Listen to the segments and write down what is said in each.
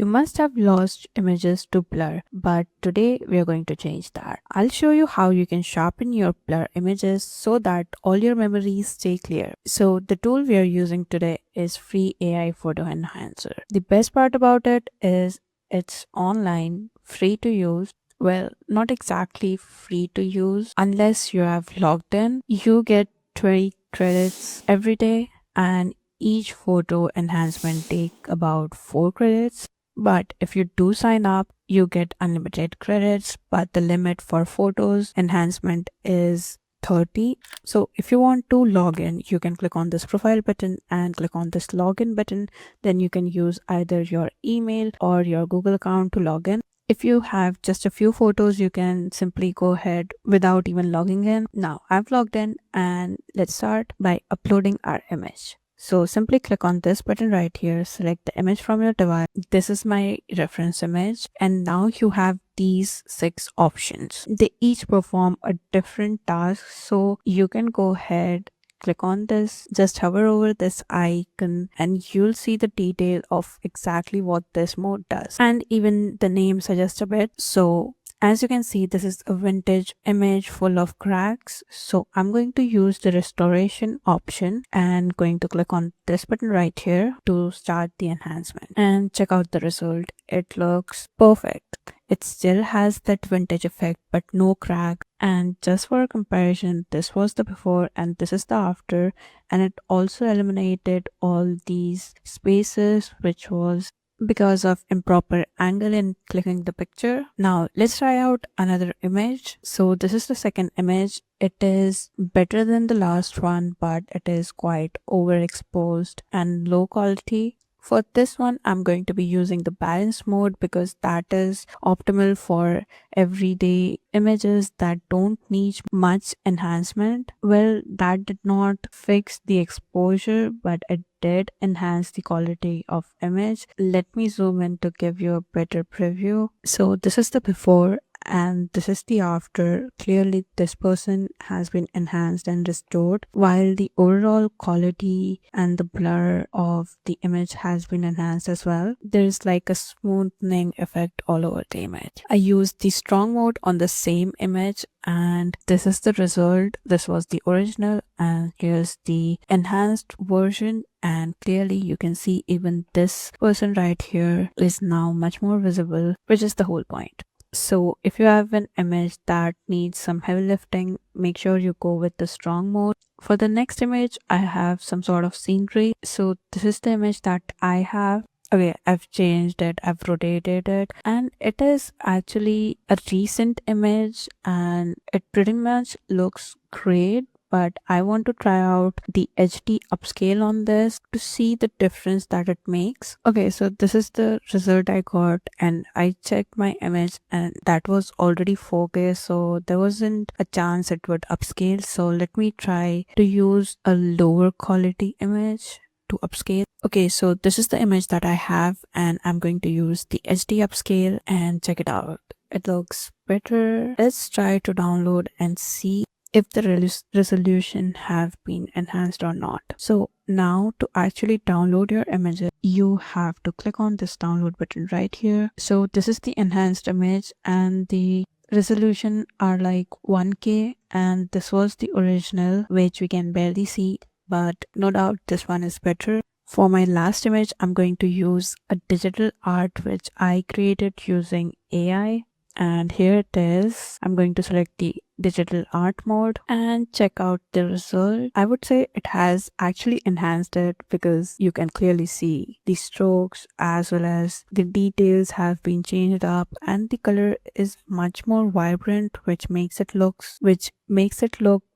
You must have lost images to blur, but today we are going to change that. I'll show you how you can sharpen your blur images so that all your memories stay clear. So the tool we are using today is free AI photo enhancer. The best part about it is it's online, free to use. Well, not exactly free to use unless you have logged in. You get 20 credits every day, and each photo enhancement take about 4 credits. But if you do sign up, you get unlimited credits, but the limit for photos enhancement is 30. So if you want to log in, you can click on this profile button and click on this login button. Then you can use either your email or your Google account to log in. If you have just a few photos, you can simply go ahead without even logging in. Now I've logged in, and let's start by uploading our image. So simply click on this button right here, select the image from your device. This is my reference image, and now you have these 6 options. They each perform a different task, so you can go ahead, click on this, just hover over this icon, and you'll see the detail of exactly what this mode does. And even the name suggests a bit. So as you can see, this is a vintage image full of cracks. So I'm going to use the restoration option and going to click on this button right here to start the enhancement and check out the result. It looks perfect. It still has that vintage effect, but no crack. And just for a comparison, this was the before and this is the after, and it also eliminated all these spaces which was because of improper angle in clicking the picture. Now let's try out another image. So this is the second image. It is better than the last one, but it is quite overexposed and low quality. For this one, I'm going to be using the balance mode because that is optimal for everyday images that don't need much enhancement. Well, that did not fix the exposure, but it did enhance the quality of image. Let me zoom in to give you a better preview. So this is the before and this is the after. Clearly this person has been enhanced and restored, while the overall quality and the blur of the image has been enhanced as well. There's like a smoothing effect all over the image. I used the strong mode on the same image, and this is the result. This was the original, and here's the enhanced version. And clearly you can see even this person right here is now much more visible, which is the whole point. So if you have an image that needs some heavy lifting, make sure you go with the strong mode. For the next image, I have some sort of scenery. So this is the image that I have. Okay, I've changed it, I've rotated it, and it is actually a recent image and it pretty much looks great. But I want to try out the HD upscale on this to see the difference that it makes. Okay, so this is the result I got, and I checked my image and that was already 4K, so there wasn't a chance it would upscale. So let me try to use a lower quality image to upscale. Okay, so this is the image that I have, and I'm going to use the HD upscale and check it out. It looks better. Let's try to download and see if the resolution have been enhanced or not. So now to actually download your images, you have to click on this download button right here. So this is the enhanced image and the resolution are like 1K, and this was the original which we can barely see, but no doubt this one is better. For my last image, I'm going to use a digital art which I created using AI. And here it is. I'm going to select the digital art mode and check out the result. I would say it has actually enhanced it because you can clearly see the strokes as well as the details have been changed up, and the color is much more vibrant, which makes it look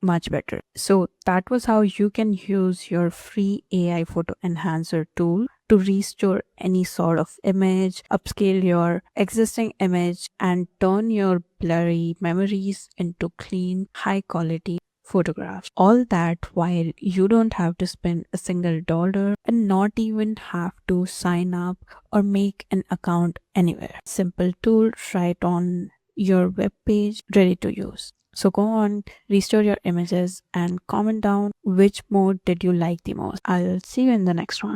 much better. So that was how you can use your free AI photo enhancer tool to restore any sort of image, upscale your existing image, and turn your blurry memories into clean, high quality photographs. All that while you don't have to spend a single dollar and not even have to sign up or make an account anywhere. Simple tool right on your web page, ready to use. So go on, restore your images and comment down which mode did you like the most. I'll see you in the next one.